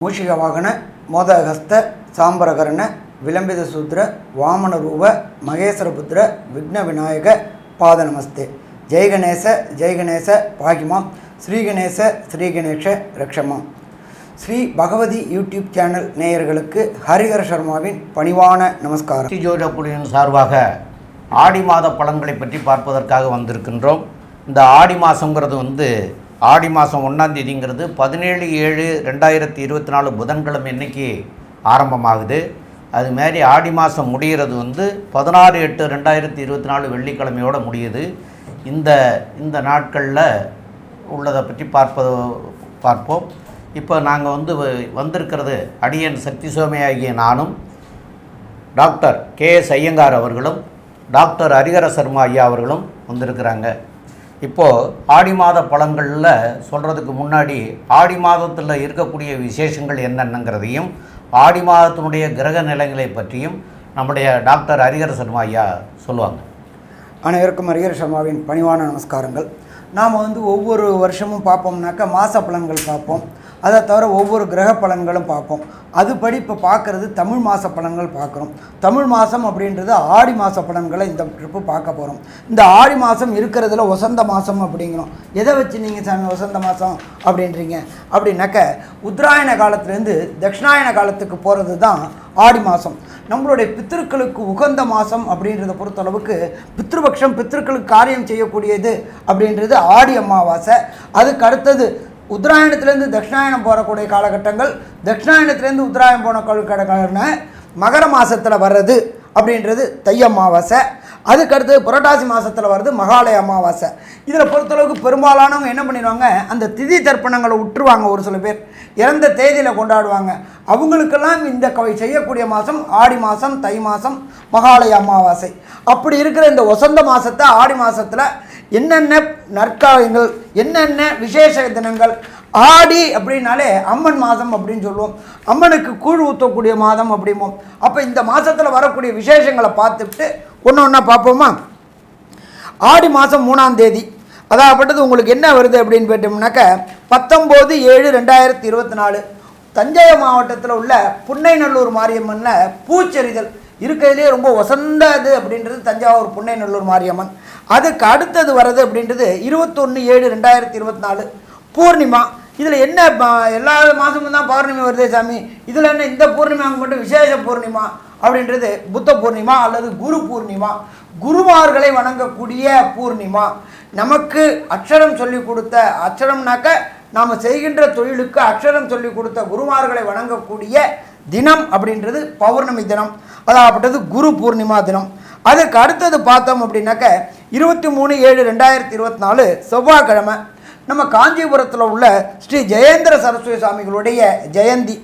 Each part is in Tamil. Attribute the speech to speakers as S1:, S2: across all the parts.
S1: மூஷிக வாகன மோதகஸ்த சாம்பரகரண விளம்பித சூத்திர வாமன ரூப மகேஸ்வரபுத்திர விக்ன விநாயக பாத நமஸ்தே. ஜெய்கணேச பாகிமாம் ஸ்ரீகணேச ஸ்ரீகணேஷ ரக்ஷமாம். ஸ்ரீ பகவதி யூடியூப் சேனல் நேயர்களுக்கு ஹரிஹர சர்மாவின் பணிவான நமஸ்காரம்.
S2: ஸ்ரீ ஜோதிட குழுவின் சார்பாக ஆடி மாத பலன்களை பற்றி பார்ப்பதற்காக வந்திருக்கின்றோம். இந்த ஆடி மாதங்கிறது ஆடி மாதம் 1ஆம் தேதிங்கிறது 17/7/2024 புதன்கிழமை அன்னைக்கு ஆரம்பமாகுது. அதுமாரி ஆடி மாதம் முடிகிறது 16/8/2024 வெள்ளிக்கிழமையோடு முடியுது. இந்த நாட்களில் உள்ளதை பற்றி பார்ப்போம். இப்போ நாங்கள் வந்திருக்கிறது அடியன் சக்தி சோமையாகிய நானும், டாக்டர் KS ஐயங்கார் அவர்களும், டாக்டர் ஹரிஹர சர்மா ஐயா அவர்களும் வந்திருக்கிறாங்க. இப்போது ஆடி மாத பலன்களில் சொல்கிறதுக்கு முன்னாடி ஆடி மாதத்தில் இருக்கக்கூடிய விசேஷங்கள் என்னென்னங்கிறதையும் ஆடி மாதத்தினுடைய கிரக நிலைகளை பற்றியும் நம்முடைய டாக்டர் ஹரிஹர சர்மா ஐயா சொல்லுவாங்க.
S1: அனைவருக்கும் ஹரிஹர சர்மாவின் பணிவான நமஸ்காரங்கள். நாம் ஒவ்வொரு வருஷமும் பார்ப்போம்னாக்கா மாத பலன்கள் பார்ப்போம். அதை தவிர ஒவ்வொரு கிரக பலன்களும் பார்ப்போம். அதுபடி இப்போ பார்க்குறது தமிழ் மாத பலன்கள் பார்க்குறோம். தமிழ் மாதம் அப்படின்றது ஆடி மாத பலன்களை இந்த ட்ரிப்பு பார்க்க போகிறோம். இந்த ஆடி மாதம் இருக்கிறதுல வசந்த மாதம் அப்படிங்கிறோம். எதை வச்சு நீங்கள் சாமி வசந்த மாதம் அப்படின்றீங்க அப்படின்னாக்க, உத்தராயண காலத்துலேருந்து தட்சிணாயன காலத்துக்கு போகிறது தான் ஆடி மாதம். நம்மளுடைய பித்திருக்களுக்கு உகந்த மாதம் அப்படின்றத பொறுத்தளவுக்கு பித்ருபக்ஷம், பித்திருக்களுக்கு காரியம் செய்யக்கூடியது அப்படின்றது ஆடி அமாவாசை. அதுக்கு அடுத்தது உத்தராயணத்துலேருந்து தட்சிணாயனம் போகக்கூடிய காலகட்டங்கள், தட்சிணாயனத்துலேருந்து உத்தராயணம் போன காலகட்டங்கள்னா மகர மாதத்தில் வர்றது அப்படின்றது தை அமாவாசை. அதுக்கடுத்து புரட்டாசி மாதத்தில் வர்றது மகாலய அமாவாசை. இதில் பொறுத்தளவுக்கு பெரும்பாலானவங்க என்ன பண்ணிடுவாங்க, அந்த திதி தர்ப்பணங்களை விட்டுருவாங்க. ஒரு சில பேர் இறந்த தேதியில் கொண்டாடுவாங்க. அவங்களுக்கெல்லாம் இந்த செய்யக்கூடிய மாதம் ஆடி மாதம், தை மாதம், மகாலய அமாவாசை. அப்படி இருக்கிற இந்த வசந்த மாதத்தை ஆடி மாதத்தில் என்னென்ன நற்காலங்கள், என்னென்ன விசேஷ தினங்கள். ஆடி அப்படின்னாலே அம்மன் மாதம் அப்படின்னு சொல்லுவோம். அம்மனுக்கு கூழ் ஊற்றக்கூடிய மாதம் அப்படிம்போம். அப்போ இந்த மாதத்தில் வரக்கூடிய விசேஷங்களை பார்த்துட்டு ஒன்று ஒன்றா பார்ப்போமா. ஆடி மாதம் 3ஆம் தேதி அதாகப்பட்டது உங்களுக்கு என்ன வருது அப்படின்னு கேட்டோம்னாக்க 19/7/2024 தஞ்சை மாவட்டத்தில் உள்ள புன்னைநல்லூர் மாரியம்மனில் பூச்செறிதல் இருக்கிறதுலே ரொம்ப வசந்தது அப்படின்றது தஞ்சாவூர் புன்னைநல்லூர் மாரியம்மன். அதுக்கு அடுத்தது வர்றது அப்படின்றது 21/7/2024 பூர்ணிமா. இதில் என்ன, எல்லா மாதமும் தான் பௌர்ணமி வருதே சாமி, இதில் என்ன இந்த பூர்ணிமாவுக்கு மட்டும் விசேஷ பூர்ணிமா அப்படின்றது புத்த பூர்ணிமா அல்லது குரு பூர்ணிமா. குருமார்களை வணங்கக்கூடிய பூர்ணிமா. நமக்கு அக்ஷரம் சொல்லி கொடுத்த, அக்ஷரம்னாக்க நாம் செய்கின்ற தொழிலுக்கு அக்ஷரம் சொல்லி கொடுத்த குருமார்களை வணங்கக்கூடிய தினம் அப்படின்றது பௌர்ணமி தினம், அதாகப்பட்டது குரு பூர்ணிமா தினம். அதுக்கு அடுத்தது பார்த்தோம் அப்படின்னாக்க 23/7/2024 செவ்வாய்க்கிழமை நம்ம காஞ்சிபுரத்தில் உள்ள ஸ்ரீ ஜெயேந்திர சரஸ்வதி சுவாமிகளுடைய ஜெயந்தி.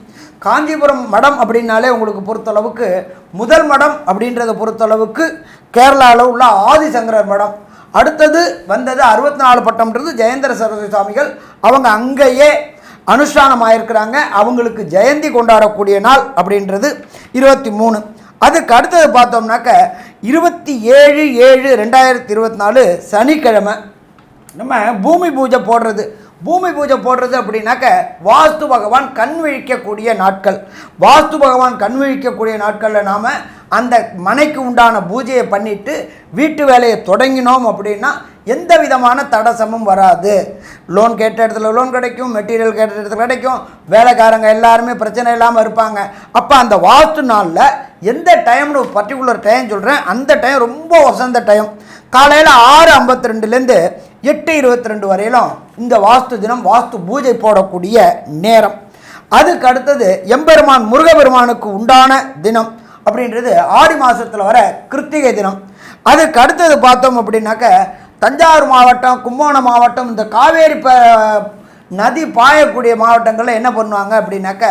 S1: காஞ்சிபுரம் மடம் அப்படின்னாலே உங்களுக்கு பொறுத்தளவுக்கு முதல் மடம் அப்படின்றத பொறுத்தளவுக்கு கேரளாவில் உள்ள ஆதிசங்கரர் மடம். அடுத்தது வந்தது 64 பட்டம்ன்றது ஜெயேந்திர சரஸ்வதி சுவாமிகள். அவங்க அங்கேயே அனுஷ்டானம் ஆயிருக்கிறாங்க. அவங்களுக்கு ஜெயந்தி கொண்டாடக்கூடிய நாள் அப்படின்றது 23. அதுக்கு அடுத்தது பார்த்தோம்னாக்க 27/7/2024 சனிக்கிழமை நம்ம பூமி பூஜை போடுறது. பூமி பூஜை போடுறது அப்படின்னாக்க வாஸ்து பகவான் கண் விழிக்கக்கூடிய நாட்கள். வாஸ்து பகவான் கண் விழிக்கக்கூடிய நாட்களில் நாம் அந்த மனைக்கு உண்டான பூஜையை பண்ணிவிட்டு வீட்டு வேலையை தொடங்கினோம் அப்படின்னா எந்த விதமான தடசமும் வராது. லோன் கேட்ட இடத்துல லோன் கிடைக்கும், மெட்டீரியல் கேட்ட இடத்துல கிடைக்கும், வேலைக்காரங்க எல்லாருமே பிரச்சனை இல்லாமல் இருப்பாங்க. அப்போ அந்த வாஸ்து நாளில் எந்த டைம்னு ஒரு பர்டிகுலர் டைம் சொல்கிறேன், அந்த டைம் ரொம்ப வசந்த டைம். காலையில் 6:52லேருந்து 8:22 வரையிலும் இந்த வாஸ்து தினம், வாஸ்து பூஜை போடக்கூடிய நேரம். அதுக்கு அடுத்தது எம்பெருமான் முருகபெருமானுக்கு உண்டான தினம் அப்படின்றது ஆடி மாதத்தில் வர கிருத்திகை தினம். அதுக்கு அடுத்தது பார்த்தோம் அப்படின்னாக்க தஞ்சாவூர் மாவட்டம், கும்பகோணம் மாவட்டம், இந்த காவேரி நதி பாயக்கூடிய மாவட்டங்களில் என்ன பண்ணுவாங்க அப்படின்னாக்க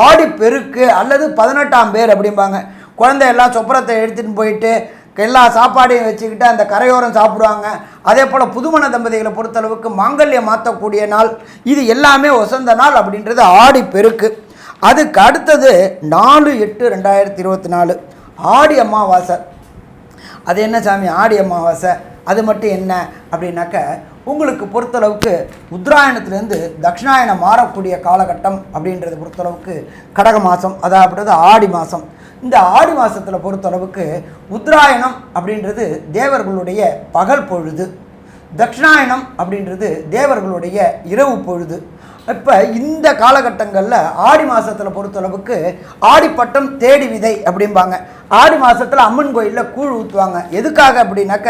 S1: ஆடி பெருக்கு அல்லது 18ஆம் பேர் அப்படிம்பாங்க. குழந்தையெல்லாம் சொப்பரத்தை எடுத்துகிட்டு போயிட்டு எல்லா சாப்பாடையும் வச்சுக்கிட்டு அந்த கரையோரம் சாப்பிடுவாங்க. அதே போல் புதுமண தம்பதிகளை பொறுத்தளவுக்கு மாங்கல்யம் மாற்றக்கூடிய நாள். இது எல்லாமே வசந்த நாள் அப்படின்றது ஆடி பெருக்கு. அதுக்கு அடுத்தது 4/8/2024 ஆடி அமாவாசை. அது என்ன சாமி ஆடி அமாவாசை, அது மட்டும் என்ன அப்படின்னாக்க உங்களுக்கு பொறுத்தளவுக்கு உத்தராயணத்துலேருந்து தட்சிணாயணம் மாறக்கூடிய காலகட்டம் அப்படின்றத பொறுத்தளவுக்கு கடக மாதம், அதாவது ஆடி மாதம். இந்த ஆடி மாதத்தில் பொறுத்தளவுக்கு உத்தராயணம் அப்படின்றது தேவர்களுடைய பகல் பொழுது, தட்சிணாயணம் அப்படின்றது தேவர்களுடைய இரவு பொழுது. இப்போ இந்த காலகட்டங்களில் ஆடி மாதத்தில் பொறுத்தளவுக்கு ஆடிப்பட்டம் தேடி விதை அப்படிம்பாங்க. ஆடி மாதத்தில் அம்மன் கோயிலில் கூழ் ஊற்றுவாங்க. எதுக்காக அப்படின்னாக்க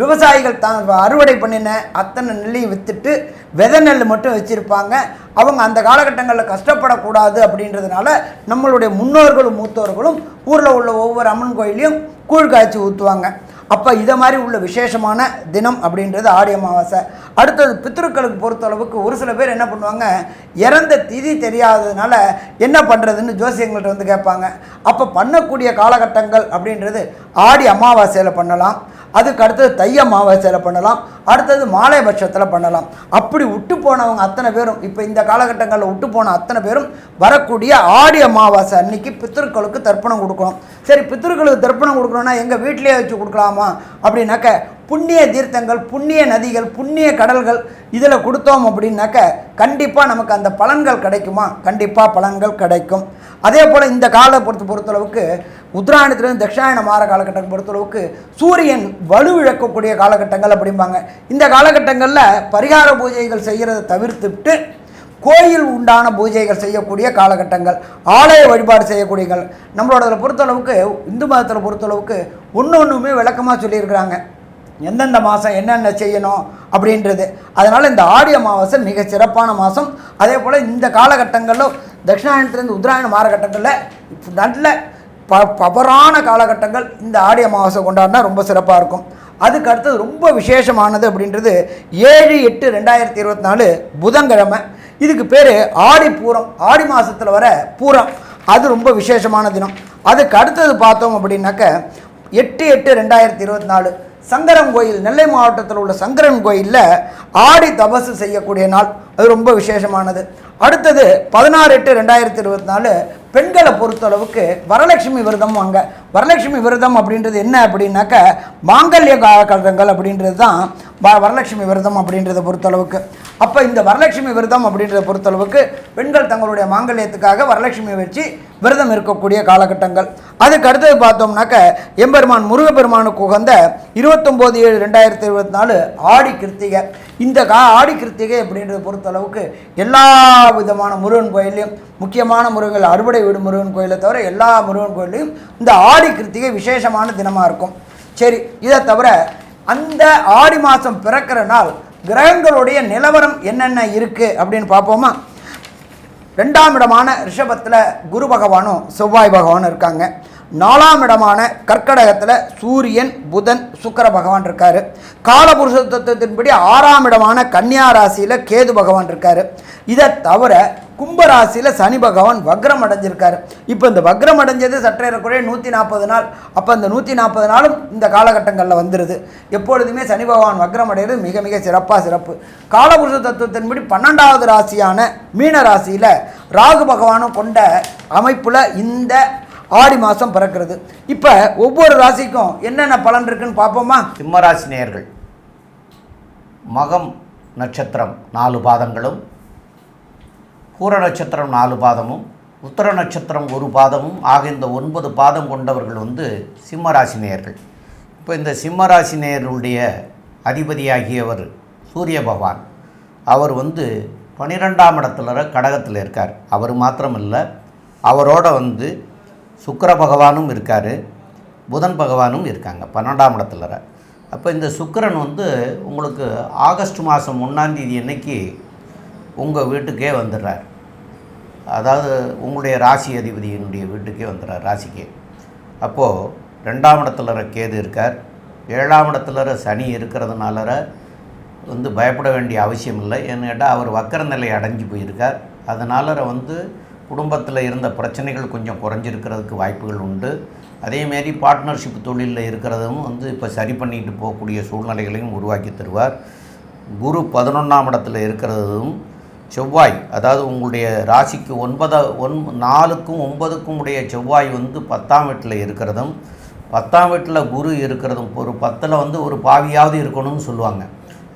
S1: விவசாயிகள் தான் அறுவடை பண்ணின அத்தனை நெல்லையும் விற்றுட்டு விதை நெல் மட்டும் வச்சுருப்பாங்க. அவங்க அந்த காலகட்டங்களில் கஷ்டப்படக்கூடாது அப்படின்றதுனால நம்மளுடைய முன்னோர்களும் மூத்தோர்களும் ஊரில் உள்ள ஒவ்வொரு அம்மன் கோயிலையும் கூழ் காய்ச்சி ஊற்றுவாங்க. அப்போ இதை மாதிரி உள்ள விசேஷமான தினம் அப்படின்றது ஆடி அமாவாசை. அடுத்தது பித்ருக்களுக்கு பொறுத்தளவுக்கு ஒரு சில பேர் என்ன பண்ணுவாங்க, இறந்த திதி தெரியாததுனால என்ன பண்ணுறதுன்னு ஜோசியங்கள்ட்ட வந்து கேட்பாங்க. அப்போ பண்ணக்கூடிய காலகட்டங்கள் அப்படின்றது ஆடி அமாவாசையில் பண்ணலாம், அதுக்கு அடுத்தது தை அமாவாசையில் பண்ணலாம், அடுத்தது மாலை பட்சத்தில் பண்ணலாம். அப்படி விட்டு போனவங்க அத்தனை பேரும் இப்போ இந்த காலகட்டங்களில் விட்டு போன அத்தனை பேரும் வரக்கூடிய ஆடி அமாவாசை அன்னைக்கு பித்ருக்களுக்கு தர்ப்பணம் கொடுக்கணும். சரி, பித்ருக்களுக்கு தர்ப்பணம் கொடுக்கணும்னா எங்கள் வீட்டிலேயே வச்சு கொடுக்கலாமா அப்படின்னாக்க புண்ணிய தீர்த்தங்கள், புண்ணிய நதிகள், புண்ணிய கடல்கள் இதில் கொடுத்தோம் அப்படின்னாக்க கண்டிப்பாக நமக்கு அந்த பலன்கள் கிடைக்குமா? கண்டிப்பாக பலன்கள் கிடைக்கும். அதே போல் இந்த காலை பொறுத்தளவுக்கு உத்தராயணத்திலிருந்து தட்சிணாயணம் மாற காலகட்டம் பொறுத்தளவுக்கு சூரியன் வலுவிழக்கக்கூடிய காலகட்டங்கள் அப்படிம்பாங்க. இந்த காலகட்டங்களில் பரிகார பூஜைகள் செய்கிறத தவிர்த்துவிட்டு கோயில் உண்டான பூஜைகள் செய்யக்கூடிய காலகட்டங்கள், ஆலய வழிபாடு செய்யக்கூடியங்கள். நம்மளோட பொறுத்தளவுக்கு இந்து மதத்தில் பொறுத்தளவுக்கு ஒன்றுமே விளக்கமாக சொல்லியிருக்கிறாங்க, எந்தெந்த மாதம் என்னென்ன செய்யணும் அப்படின்றது. அதனால் இந்த ஆடி அமாவாசை மிக சிறப்பான மாதம். அதே போல் இந்த காலகட்டங்களில் தட்சிணாயணத்துலேருந்து உத்தராயண மாறகட்டங்களில் நல்ல பவரான காலகட்டங்கள் இந்த ஆடி அமாவாசை கொண்டாடினா ரொம்ப சிறப்பாக இருக்கும். அதுக்கு அடுத்தது ரொம்ப விசேஷமானது அப்படின்றது 7/8/2024 புதன்கிழமை. இதுக்கு பேர் ஆடி பூரம், ஆடி மாதத்தில் வர பூரம். அது ரொம்ப விசேஷமான தினம். அதுக்கு அடுத்தது பார்த்தோம் அப்படின்னாக்க 8/8/2024 சங்கரன் கோயில், நெல்லை மாவட்டத்தில் உள்ள சங்கரன் கோயிலில் ஆடி தபசு செய்யக்கூடிய நாள். அது ரொம்ப விசேஷமானது. அடுத்தது 16/8/2024 பெண்களை பொறுத்தளவுக்கு வரலட்சுமி விரதம் வாங்க. வரலட்சுமி விரதம் அப்படின்றது என்ன அப்படின்னாக்க மாங்கல்ய காலகட்டங்கள் அப்படின்றது தான் வரலட்சுமி விரதம் அப்படின்றத பொறுத்தளவுக்கு. அப்போ இந்த வரலட்சுமி விரதம் அப்படின்றத பொறுத்தளவுக்கு பெண்கள் தங்களுடைய மாங்கல்யத்துக்காக வரலட்சுமியை வச்சு விரதம் இருக்கக்கூடிய காலகட்டங்கள். அதுக்கு அடுத்தது பார்த்தோம்னாக்க எம்பெருமான் முருகப்பெருமானுக்கு உகந்த 29/7/2024 ஆடி கிருத்திகை. இந்த ஆடி கிருத்திகை அப்படின்றத பொறுத்தளவுக்கு எல்லா விதமான முருகன் கோயிலையும், முக்கியமான முருகன் அறுவடை வீடு முருகன் கோயிலை தவிர எல்லா முருகன் கோயிலையும் இந்த ஆடி கிருத்திகை விசேஷமான தினமாக இருக்கும். சரி, இதை தவிர அந்த ஆடி மாதம் பிறக்கிற நாள் கிரகங்களுடைய நிலவரம் என்னென்ன இருக்குது அப்படின்னு பார்ப்போமா? 2ஆம் இடமான ரிஷபத்தில் குரு பகவானும் செவ்வாய் பகவானும் இருக்காங்க. 4ஆம் இடமான கர்க்கடகத்தில் சூரியன், புதன், சுக்கிர பகவான் இருக்கார். காலபுருஷ தத்துவத்தின்படி 6ஆம் இடமான கன்னியா ராசியில் கேது பகவான் இருக்கார். இதை தவிர கும்பராசியில் சனி பகவான் வக்ரம் அடைஞ்சிருக்காரு. இப்போ இந்த வக்ரம் அடைஞ்சது சற்றேறக்குறைய 140 நாள். அப்போ இந்த 140 நாளும் இந்த காலகட்டங்களில் வந்துடுது. எப்பொழுதுமே சனி பகவான் வக்ரம் அடைகிறது மிக மிக சிறப்பு. காலபுருஷ தத்துவத்தின்படி 12வது ராசியான மீன ராசியில் ராகு பகவானும் கொண்ட அமைப்பில் இந்த ஆடி மாதம் பிறக்கிறது. இப்போ ஒவ்வொரு ராசிக்கும் என்னென்ன பலன் இருக்குன்னு பார்ப்போமா?
S2: சிம்மராசி நேயர்கள், மகம் நட்சத்திரம் 4 பாதங்களும், பூர நட்சத்திரம் 4 பாதமும், உத்தர நட்சத்திரம் 1 பாதமும் ஆக இந்த 9 பாதம் கொண்டவர்கள் சிம்மராசி நேயர்கள். இப்போ இந்த சிம்மராசி நேயர்களுடைய அதிபதியாகியவர் சூரிய பகவான். அவர் 12ஆம் இடத்துல கடகத்தில் இருக்கார். அவர் மாத்திரமில்லை, அவரோட சுக்கிர பகவானும் இருக்கார், புதன் பகவானும் இருக்காங்க 12ஆம் இடத்துல. அப்போ இந்த சுக்கிரன் உங்களுக்கு ஆகஸ்ட் மாதம் 1ஆம் தேதி அன்னைக்கு உங்கள் வீட்டுக்கே வந்துடுறார். அதாவது உங்களுடைய ராசி அதிபதியினுடைய வீட்டுக்கே வந்துடுறார், ராசிக்கே. அப்போது 2ஆம் இடத்துல கேது இருக்கார், 7ஆம் இடத்துல சனி இருக்கிறதுனால பயப்பட வேண்டிய அவசியம் இல்லை. ஏன்னு கேட்டால் அவர் வக்கர நிலை அடைஞ்சு போயிருக்கார். அதனால் குடும்பத்தில் இருந்த பிரச்சனைகள் கொஞ்சம் குறைஞ்சிருக்கிறதுக்கு வாய்ப்புகள் உண்டு. அதேமாரி பார்ட்னர்ஷிப் தொழிலில் இருக்கிறதும் இப்போ சரி பண்ணிட்டு போகக்கூடிய சூழ்நிலைகளையும் உருவாக்கி தருவார். குரு 11ஆம் இடத்துல இருக்கிறதும், செவ்வாய் அதாவது உங்களுடைய ராசிக்கு 4க்கும் 9க்கும் உடைய செவ்வாய் 10ஆம் வீட்டில் இருக்கிறதும், 10ஆம் வீட்டில் குரு இருக்கிறதும், ஒரு 10ல் ஒரு பாவியாவது இருக்கணும்னு சொல்லுவாங்க.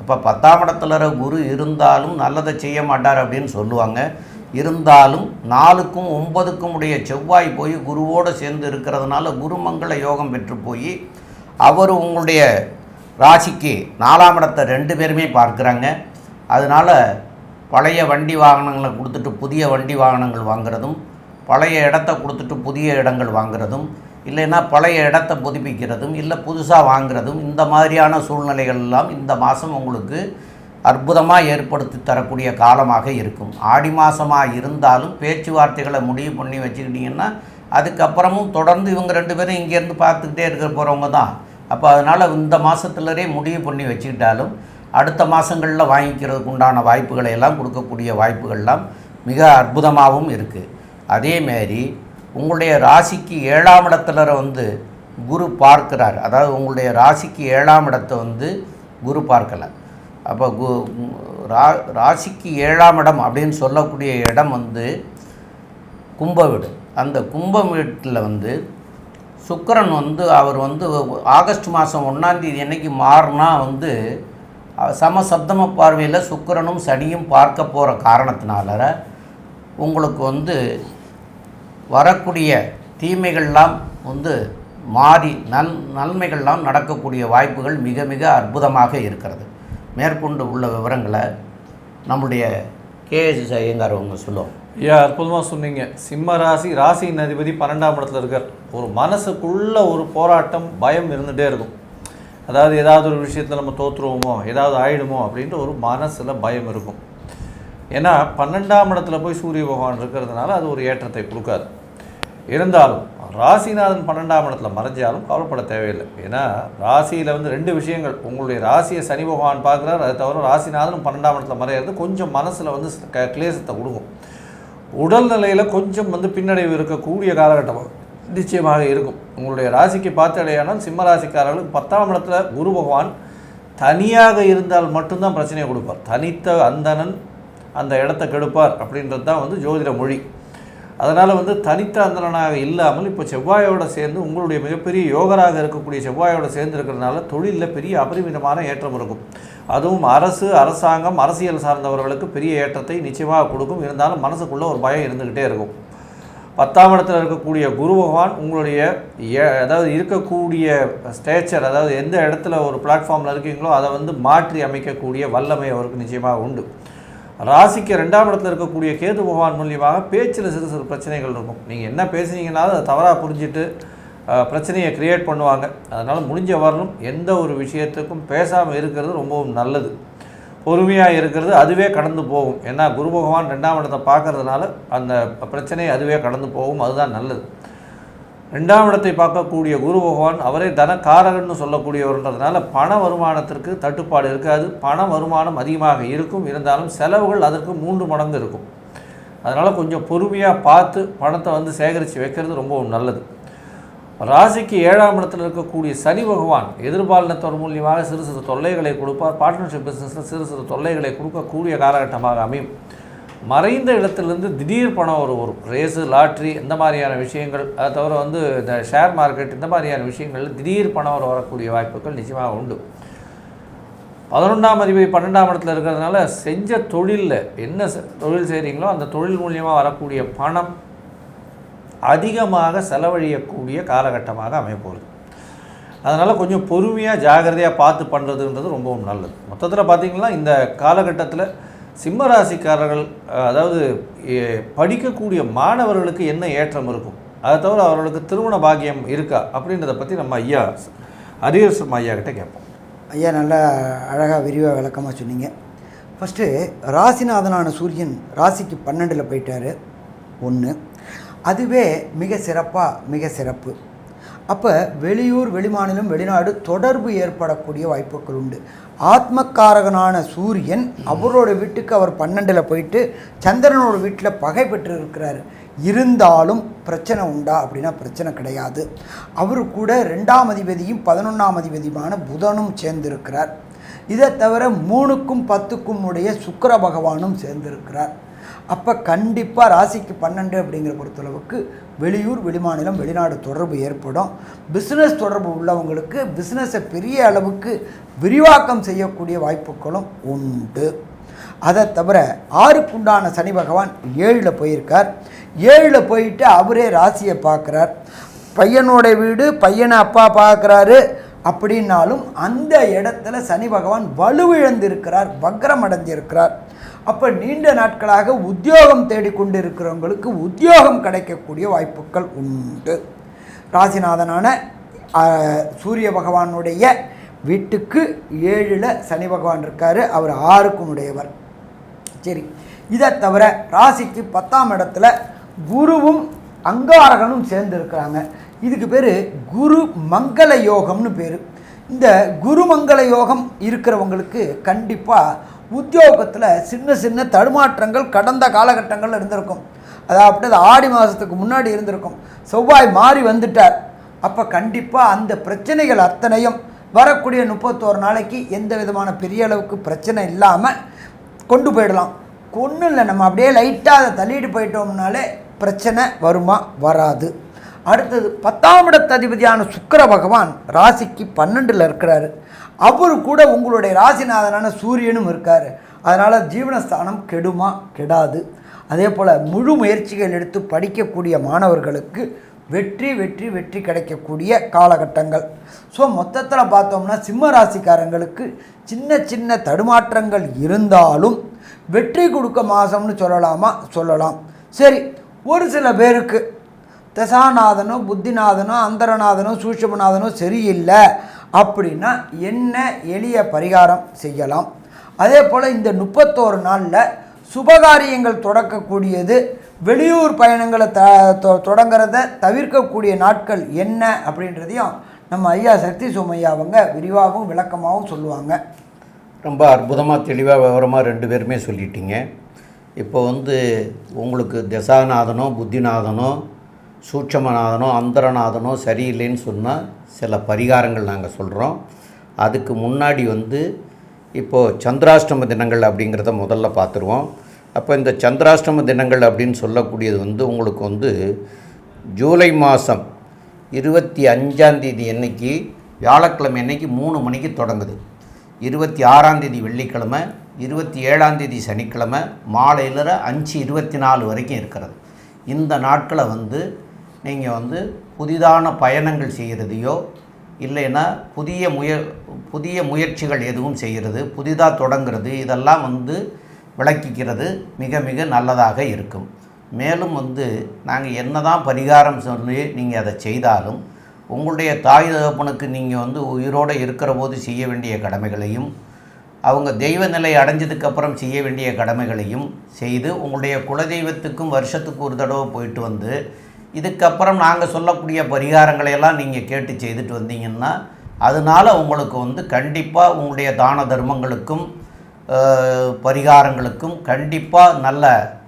S2: இப்போ 10ஆம் இடத்துல குரு இருந்தாலும் நல்லதை செய்ய மாட்டார் அப்படின்னு சொல்லுவாங்க. இருந்தாலும் 4க்கும் 9க்கும் உடைய செவ்வாய் போய் குருவோடு சேர்ந்து இருக்கிறதுனால குருமங்கள யோகம் பெற்று போய் அவர் உங்களுடைய ராசிக்கு 4ஆம் இடத்தை 2 பேருமே பார்க்குறாங்க. அதனால் பழைய வண்டி வாகனங்களை கொடுத்துட்டு புதிய வண்டி வாகனங்கள் வாங்குறதும், பழைய இடத்த கொடுத்துட்டு புதிய இடங்கள் வாங்குறதும், இல்லைன்னா பழைய இடத்த புதுப்பிக்கிறதும், இல்லை புதுசாக வாங்குறதும், இந்த மாதிரியான சூழ்நிலைகள் எல்லாம் இந்த மாதம் உங்களுக்கு அற்புதமாக ஏற்படுத்தி தரக்கூடிய காலமாக இருக்கும். ஆடி மாதமாக இருந்தாலும் பேச்சுவார்த்தைகளை முடிவு பண்ணி வச்சுக்கிட்டிங்கன்னா அதுக்கப்புறமும் தொடர்ந்து இவங்க 2 பேரும் இங்கேருந்து பார்த்துக்கிட்டே இருக்க போகிறவங்க தான். அப்போ அதனால் இந்த மாதத்துலரே முடிவு பண்ணி வச்சுக்கிட்டாலும் அடுத்த மாதங்களில் வாங்கிக்கிறதுக்கு உண்டான வாய்ப்புகளை எல்லாம் கொடுக்கக்கூடிய வாய்ப்புகள்லாம் மிக அற்புதமாகவும் இருக்குது. அதேமாரி உங்களுடைய ராசிக்கு 7ஆம் இடத்துல குரு பார்க்கிறார். அதாவது உங்களுடைய ராசிக்கு 7ஆம் இடத்தை குரு பார்க்கலை. அப்போ ராசிக்கு 7ஆம் இடம் அப்படின்னு சொல்லக்கூடிய இடம் கும்ப வீடு. அந்த கும்பம் வீட்டில் சுக்கிரன் அவர் ஆகஸ்ட் மாதம் 1ஆம் தேதி அன்னைக்கு மாறினா சமசப்தம பார்வையில் சுக்கிரனும் சனியும் பார்க்க போகிற காரணத்தினால உங்களுக்கு வரக்கூடிய தீமைகள்லாம் மாறி நன்மைகள்லாம் நடக்கக்கூடிய வாய்ப்புகள் மிக மிக அற்புதமாக இருக்கிறது. மேற்கொண்டு உள்ள விவரங்களை நம்முடைய கேஎஸ் ஐயங்கார் அவங்க சொல்லுவோம்.
S3: ஐயா, அற்புதமாக சொன்னீங்க. சிம்ம ராசியின் அதிபதி 12ஆம் இடத்துல இருக்கார். ஒரு மனசுக்குள்ள ஒரு போராட்டம், பயம் இருந்துகிட்டே இருக்கும். அதாவது ஏதாவது ஒரு விஷயத்தில் நம்ம தோற்றுருவோமோ, ஏதாவது ஆயிடுமோ அப்படின்ற ஒரு மனசில் பயம் இருக்கும். ஏன்னா 12ஆம் இடத்துல போய் சூரிய பகவான் இருக்கிறதுனால அது ஒரு ஏற்றத்தை கொடுக்காது. இருந்தாலும் ராசிநாதன் 12ஆம் இடத்துல மறைஞ்சாலும் கவலைப்பட தேவையில்லை. ஏன்னா ராசியில் 2 விஷயங்கள். உங்களுடைய ராசியை சனி பகவான் பார்க்குறாரு, அதை தவிர ராசிநாதனும் 12ஆம் இடத்துல மறையிறது கொஞ்சம் மனசில் கிளேசத்தை கொடுக்கும். உடல்நிலையில் கொஞ்சம் பின்னடைவு இருக்கக்கூடிய காலகட்டமாக நிச்சயமாக இருக்கும். உங்களுடைய ராசிக்கு பார்த்தடையானால் சிம்ம ராசிக்காரர்களுக்கு 10ஆம் இடத்துல குரு பகவான் தனியாக இருந்தால் மட்டும்தான் பிரச்சனையை கொடுப்பார். தனித்த அந்தணன் அந்த இடத்த கெடுப்பார் அப்படின்றது தான் ஜோதிட மொழி. அதனால் தனித்த அந்தணனாக இல்லாமல் இப்போ செவ்வாயோடு சேர்ந்து உங்களுடைய மிகப்பெரிய யோகராக இருக்கக்கூடிய செவ்வாயோடு சேர்ந்து இருக்கிறதுனால தொழிலில் பெரிய அபரிமிதமான ஏற்றம் இருக்கும். அதுவும் அரசாங்கம், அரசியல் சார்ந்தவர்களுக்கு பெரிய ஏற்றத்தை நிச்சயமாக கொடுக்கும். இருந்தாலும் மனசுக்குள்ளே ஒரு பயம் இருந்துக்கிட்டே இருக்கும். 10ஆம் இடத்துல இருக்கக்கூடிய குரு பகவான் உங்களுடைய அதாவது இருக்கக்கூடிய ஸ்டேச்சர், அதாவது எந்த இடத்துல ஒரு பிளாட்ஃபார்மில் இருக்கீங்களோ அதை மாற்றி அமைக்கக்கூடிய வல்லமை அவருக்கு நிச்சயமாக உண்டு. ராசிக்கு 2ஆம் இடத்துல இருக்கக்கூடிய கேது பகவான் மூலியமாக பேச்சில் சிறு சிறு பிரச்சனைகள் இருக்கும். நீங்கள் என்ன பேசுனீங்கன்னாலும் அதை தவறாக புரிஞ்சுட்டு பிரச்சனையை க்ரியேட் பண்ணுவாங்க. அதனால் முடிஞ்ச வரலும் எந்த ஒரு விஷயத்துக்கும் பேசாமல் இருக்கிறது ரொம்பவும் நல்லது. பொறுமையாக இருக்கிறது, அதுவே கடந்து போகும். ஏன்னா குரு பகவான் 2ஆம் இடத்தை பார்க்கறதுனால அந்த பிரச்சனை அதுவே கடந்து போகும். அதுதான் நல்லது. 2ஆம் இடத்தை பார்க்கக்கூடிய குரு பகவான் அவரே தனக்காரகன்னு சொல்லக்கூடியவர்ன்றதுனால பண வருமானத்திற்கு தட்டுப்பாடு இருக்காது. பண வருமானம் அதிகமாக இருக்கும். இருந்தாலும் செலவுகள் அதற்கு 3 மடங்கு இருக்கும். அதனால் கொஞ்சம் பொறுமையாக பார்த்து பணத்தை சேகரித்து வைக்கிறது ரொம்பவும் நல்லது. ராசிக்கு 7ஆம் இடத்தில் இருக்கக்கூடிய சனி பகவான் எதிர்பாலினத்தவர் மூலியமாக சிறு சிறு தொல்லைகளை கொடுப்பார். பார்ட்னர்ஷிப் பிஸ்னஸில் சிறு சிறு தொல்லைகளை கொடுக்கக்கூடிய காலகட்டமாக அமையும். மறைந்த இடத்துலேருந்து திடீர் பணம் வரும். ரேஸு, லாட்ரி இந்த மாதிரியான விஷயங்கள், அதை தவிர இந்த ஷேர் மார்க்கெட் இந்த மாதிரியான விஷயங்களில் திடீர் பணம் வரக்கூடிய வாய்ப்புகள் நிச்சயமாக உண்டு. 11ஆம் அதிபதி 12ஆம் இடத்துல இருக்கிறதுனால செஞ்ச தொழிலில் என்ன தொழில் செய்கிறீங்களோ அந்த தொழில் மூலியமாக வரக்கூடிய பணம் அதிகமாக செலவழியக்கூடிய காலகட்டமாக அமையப்போகுது. அதனால் கொஞ்சம் பொறுமையாக ஜாகிரதையாக பார்த்து பண்ணுறதுன்றது ரொம்பவும் நல்லது. மொத்தத்தில் பார்த்திங்கன்னா இந்த காலகட்டத்தில் சிம்ம ராசிக்காரர்கள், அதாவது படிக்கக்கூடிய மாணவர்களுக்கு என்ன ஏற்றம் இருக்கும், அதை தவிர அவர்களுக்கு திருமண பாக்கியம் இருக்கா அப்படின்றத பற்றி நம்ம ஐயா ஹரிஹரன் ஐயா கிட்டே கேட்போம்.
S1: ஐயா நல்லா அழகாக விரிவாக விளக்கமாக சொன்னீங்க. ஃபஸ்ட்டு ராசிநாதனான சூரியன் ராசிக்கு 12ல் போயிட்டார். 1 அதுவே மிக சிறப்பு. அப்போ வெளியூர், வெளிமாநிலம், வெளிநாடு தொடர்பு ஏற்படக்கூடிய வாய்ப்புகள் உண்டு. ஆத்மக்காரகனான சூரியன் அவரோட வீட்டுக்கு அவர் 12ல் போயிட்டு சந்திரனோட வீட்டில் பகை பெற்று இருக்கிறார். இருந்தாலும் பிரச்சனை உண்டா அப்படின்னா பிரச்சனை கிடையாது. அவரு கூட 2ஆம் அதிபதியும் 11ஆம் அதிபதியுமான புதனும் சேர்ந்திருக்கிறார். இதை தவிர 3க்கும் 10க்கும் உடைய சுக்கிர பகவானும் சேர்ந்திருக்கிறார். அப்போ கண்டிப்பாக ராசிக்கு 12 அப்படிங்கிற பொறுத்தளவுக்கு வெளியூர், வெளிமாநிலம், வெளிநாடு தொடர்பு ஏற்படும். பிஸ்னஸ் தொடர்பு உள்ளவங்களுக்கு பிஸ்னஸை பெரிய அளவுக்கு விரிவாக்கம் செய்யக்கூடிய வாய்ப்புகளும் உண்டு. அதை தவிர 6க்குண்டான சனி பகவான் 7ல் போயிருக்கார். 7ல் போயிட்டு அவரே ராசியை பார்க்குறார். பையனோட வீடு, பையனை அப்பா பார்க்குறாரு. அப்படின்னாலும் அந்த இடத்துல சனி பகவான் வலுவிழந்திருக்கிறார், வக்ரம் அடைஞ்சிருக்கிறார். அப்போ நீண்ட நாட்களாக உத்தியோகம் தேடிக்கொண்டு இருக்கிறவங்களுக்கு உத்தியோகம் கிடைக்கக்கூடிய வாய்ப்புகள் உண்டு. ராசிநாதனான சூரிய பகவானுடைய வீட்டுக்கு 7ல் சனி பகவான் இருக்கார். அவர் 6க்கும் உடையவர். சரி, இதை தவிர ராசிக்கு 10ஆம் இடத்துல குருவும் அங்காரகனும் சேர்ந்து இருக்கிறாங்க. இதுக்கு பேர் குரு மங்கள யோகம்னு பேர். இந்த குரு மங்கள யோகம் இருக்கிறவங்களுக்கு கண்டிப்பாக உத்தியோகத்தில் சின்ன சின்ன தடுமாற்றங்கள் கடந்த காலகட்டங்களில் இருந்திருக்கும். அதாவது ஆடி மாதத்துக்கு முன்னாடி இருந்திருக்கும். செவ்வாய் மாறி வந்துட்டார். அப்போ கண்டிப்பாக அந்த பிரச்சனைகள் அத்தனையும் வரக்கூடிய 31 நாளைக்கு எந்த விதமான பெரிய அளவுக்கு பிரச்சனை இல்லாமல் கொண்டு போயிடலாம். ஒன்றும் இல்லை, நம்ம அப்படியே லைட்டாக அதை தள்ளிட்டு போயிட்டோம்னாலே பிரச்சனை வருமா? வராது. அடுத்தது 10ஆம் இடத்து அதிபதியான சுக்கிர பகவான் ராசிக்கு 12ல் இருக்கிறாரு. அவரு கூட உங்களுடைய ராசிநாதனான சூரியனும் இருக்கார். அதனால் ஜீவனஸ்தானம் கெடுமா? கெடாது. அதே போல் முழு முயற்சிகள் எடுத்து படிக்கக்கூடிய மாணவர்களுக்கு வெற்றி வெற்றி வெற்றி கிடைக்கக்கூடிய காலகட்டங்கள். ஸோ மொத்தத்தில் பார்த்தோம்னா சிம்ம ராசிக்காரங்களுக்கு சின்ன சின்ன தடுமாற்றங்கள் இருந்தாலும் வெற்றி கொடுக்க மாதம்னு சொல்லலாம். சரி, ஒரு சில பேருக்கு தசாநாதனோ, புத்திநாதனோ, அந்தரநாதனோ, சூட்சுமநாதனோ சரியில்லை அப்படின்னா என்ன எளிய பரிகாரம் செய்யலாம்? அதே போல் இந்த 31 நாளில் சுபகாரியங்கள் தொடக்கக்கூடியது, வெளியூர் பயணங்களை தொடங்கிறத தவிர்க்கக்கூடிய நாட்கள் என்ன அப்படின்றதையும் நம்ம ஐயா சக்தி சோமையா அவங்க விரிவாகவும் விளக்கமாகவும் சொல்லுவாங்க.
S2: ரொம்ப அற்புதமாக தெளிவாக விவரமாக 2 பேருமே சொல்லிட்டீங்க. இப்போ உங்களுக்கு தசாநாதனோ, புத்திநாதனோ, சூட்சமநாதனோ, அந்தரநாதனோ சரியில்லைன்னு சொன்னால் சில பரிகாரங்கள் நாங்கள் சொல்கிறோம். அதுக்கு முன்னாடி இப்போது சந்திராஷ்டம தினங்கள் அப்படிங்கிறத முதல்ல பார்த்துருவோம். அப்போ இந்த சந்திராஷ்டம தினங்கள் அப்படின்னு சொல்லக்கூடியது உங்களுக்கு ஜூலை மாதம் 25ஆம் தேதி அன்னைக்கு வியாழக்கிழமை அன்னைக்கு 3 மணிக்கு தொடங்குது. 26ஆம் தேதி வெள்ளிக்கிழமை, 27ஆம் தேதி சனிக்கிழமை மாலையில் 5:24 வரைக்கும் இருக்கிறது. இந்த நாட்களை நீங்கள் புதிதான பயணங்கள் செய்கிறதையோ இல்லைன்னா புதிய முயற்சிகள் எதுவும் செய்கிறது, புதிதாக தொடங்கிறது, இதெல்லாம் விளக்கிக்கிறது மிக மிக நல்லதாக இருக்கும். மேலும் நாங்கள் என்ன தான் பரிகாரம் சொல்லி நீங்கள் அதை செய்தாலும் உங்களுடைய தாய் தகப்பனுக்கு நீங்கள் உயிரோடு இருக்கிற போது செய்ய வேண்டிய கடமைகளையும் அவங்க தெய்வ நிலை அடைஞ்சதுக்கப்புறம் செய்ய வேண்டிய கடமைகளையும் செய்து உங்களுடைய குலதெய்வத்துக்கும் வருஷத்துக்கு ஒரு தடவை போயிட்டு இதுக்கப்புறம் நாங்கள் சொல்லக்கூடிய பரிகாரங்களையெல்லாம் நீங்கள் கேட்டு செய்துட்டு வந்தீங்கன்னா அதனால் உங்களுக்கு கண்டிப்பாக உங்களுடைய தான தர்மங்களுக்கும் பரிகாரங்களுக்கும் கண்டிப்பாக நல்ல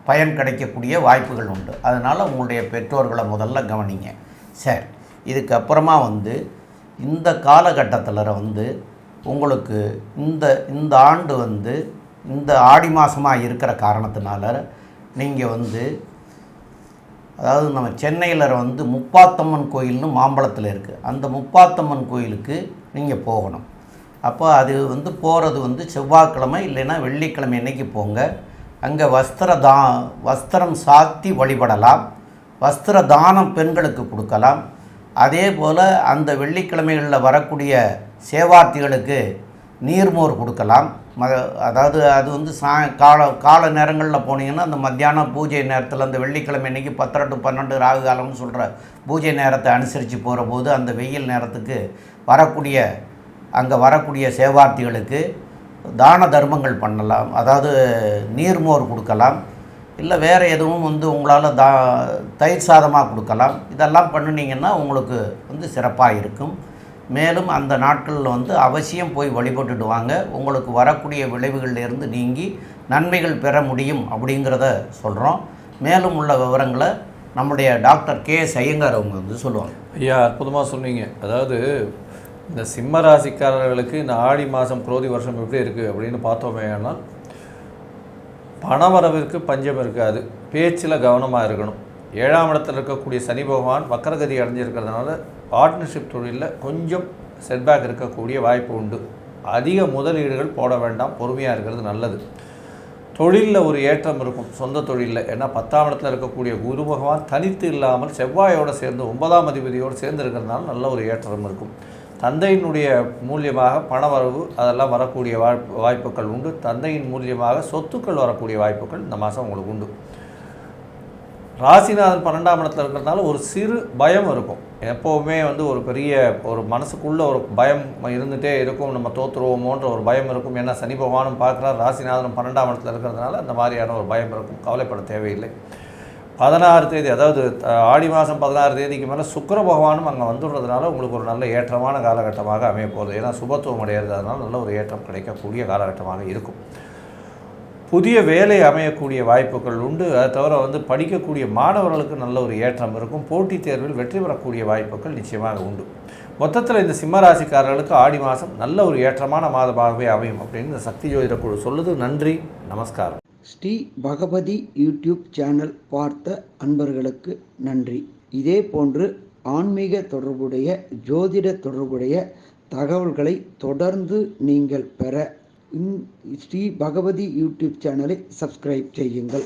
S2: பயன் கிடைக்கக்கூடிய வாய்ப்புகள் உண்டு. அதனால் உங்களுடைய பெற்றோர்களை முதல்ல கவனிங்க. சரி, இதுக்கப்புறமா இந்த காலகட்டத்தில் உங்களுக்கு இந்த ஆண்டு இந்த ஆடி மாதமாக இருக்கிற காரணத்தினால நீங்கள் அதாவது நம்ம சென்னையில் முப்பாத்தம்மன் கோயில்னு மாம்பழத்தில் இருக்குது. அந்த முப்பாத்தம்மன் கோயிலுக்கு நீங்கள் போகணும். அப்போ அது போகிறது செவ்வாய்க்கிழமை இல்லைன்னா வெள்ளிக்கிழமை அன்னைக்கு போங்க. அங்கே வஸ்திரம் சாத்தி வழிபடலாம். வஸ்திர தானம் பெண்களுக்கு கொடுக்கலாம். அதே போல் அந்த வெள்ளிக்கிழமைகளில் வரக்கூடிய சேவார்த்திகளுக்கு நீர்மோர் கொடுக்கலாம். அதாவது அது கால நேரங்களில் போனீங்கன்னா அந்த மத்தியானம் பூஜை நேரத்தில் அந்த வெள்ளிக்கிழமை அன்றைக்கி 10 to 12 ராகு காலம்னு சொல்கிற பூஜை நேரத்தை அனுசரித்து போகிற போது அந்த வெயில் நேரத்துக்கு அங்கே வரக்கூடிய சேவார்த்திகளுக்கு தான தர்மங்கள் பண்ணலாம். அதாவது நீர்மோர் கொடுக்கலாம். இல்லை வேறு எதுவும் உங்களால் தயிர் சாதமாக கொடுக்கலாம். இதெல்லாம் பண்ணினீங்கன்னா உங்களுக்கு சிறப்பாக இருக்கும். மேலும் அந்த நாட்களில் அவசியம் போய் வழிபட்டுட்டு வாங்க. உங்களுக்கு வரக்கூடிய விளைவுகளிலிருந்து நீங்கி நன்மைகள் பெற முடியும் அப்படிங்கிறத சொல்கிறோம். மேலும் உள்ள விவரங்களை நம்முடைய டாக்டர் கே.எஸ். ஐயங்கார் அவங்க சொல்லுவாங்க.
S3: ஐயா, அற்புதமாக சொன்னீங்க. அதாவது இந்த சிம்ம ராசிக்காரர்களுக்கு இந்த ஆடி மாதம் குரோதி வருஷம் எப்படி இருக்குது அப்படின்னு பார்த்தோமே. ஆனால் பணவரவிற்கு பஞ்சம் இருக்காது. பேச்சில் கவனமாக இருக்கணும். 7ஆம் இடத்தில் இருக்கக்கூடிய சனி பகவான் வக்கரகதி அடைஞ்சிருக்கிறதுனால பார்ட்னர்ஷிப் தொழிலில் கொஞ்சம் செட்பேக் இருக்கக்கூடிய வாய்ப்பு உண்டு. அதிக முதலீடுகள் போட வேண்டாம், பொறுமையாக இருக்கிறது நல்லது. தொழிலில் ஒரு ஏற்றம் இருக்கும், சொந்த தொழிலில். ஏன்னா 10ஆம் இடத்தில் இருக்கக்கூடிய குரு பகவான் தனித்து இல்லாமல் செவ்வாயோடு சேர்ந்து 9ஆம் அதிபதியோடு சேர்ந்து இருக்கிறதுனால நல்ல ஒரு ஏற்றம் இருக்கும். தந்தையினுடைய மூலியமாக பணவரவு அதெல்லாம் வரக்கூடிய வாய்ப்புகள் உண்டு. தந்தையின் மூலியமாக சொத்துக்கள் வரக்கூடிய வாய்ப்புகள் இந்த மாதம் உங்களுக்கு உண்டு. ராசிநாதன் 12ஆம் இடத்துல இருக்கிறதுனால ஒரு சிறு பயம் இருக்கும். எப்போவுமே ஒரு பெரிய ஒரு மனசுக்குள்ளே ஒரு பயம் இருந்துகிட்டே இருக்கும். நம்ம தோற்றுருவோமோன்ற ஒரு பயம் இருக்கும். ஏன்னா சனி பகவானும் பார்க்குறார், ராசிநாதனும் 12ஆம் இடத்துல இருக்கிறதுனால அந்த மாதிரியான ஒரு பயம் இருக்கும். கவலைப்பட தேவையில்லை. 16 தேதி, அதாவது ஆடி மாதம் 16 தேதிக்கு மேலே சுக்கிர பகவானும் அங்கே வந்துடுறதுனால உங்களுக்கு ஒரு நல்ல ஏற்றமான காலகட்டமாக அமைய போகுது. ஏன்னா சுபத்துவம் அடையிறதுனால நல்ல ஒரு ஏற்றம் கிடைக்கக்கூடிய காலகட்டமாக இருக்கும். புதிய வேலை அமையக்கூடிய வாய்ப்புகள் உண்டு. அதை தவிர படிக்கக்கூடிய மாணவர்களுக்கு நல்ல ஒரு ஏற்றம் இருக்கும். போட்டித் தேர்வில் வெற்றி பெறக்கூடிய வாய்ப்புகள் நிச்சயமாக உண்டு. மொத்தத்தில் இந்த சிம்மராசிக்காரர்களுக்கு ஆடி மாதம் நல்ல ஒரு ஏற்றமான மாதமாகவே அமையும் அப்படின்னு இந்த சக்தி ஜோதிட குழு சொல்லுது. நன்றி, நமஸ்காரம்.
S1: ஸ்ரீ பகவதி யூடியூப் சேனல் பார்த்த அன்பர்களுக்கு நன்றி. இதே போன்று ஆன்மீக தொடர்புடைய ஜோதிட தொடர்புடைய தகவல்களை தொடர்ந்து நீங்கள் பெற ஸ்ரீ பகவதி யூடியூப் சேனலை சப்ஸ்கிரைப் செய்யுங்கள்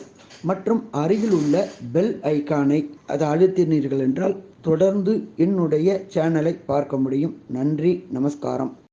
S1: மற்றும் அருகில் உள்ள பெல் ஐகானை அதை அழுத்தினீர்கள் என்றால் தொடர்ந்து என்னுடைய சேனலை பார்க்க முடியும். நன்றி, நமஸ்காரம்.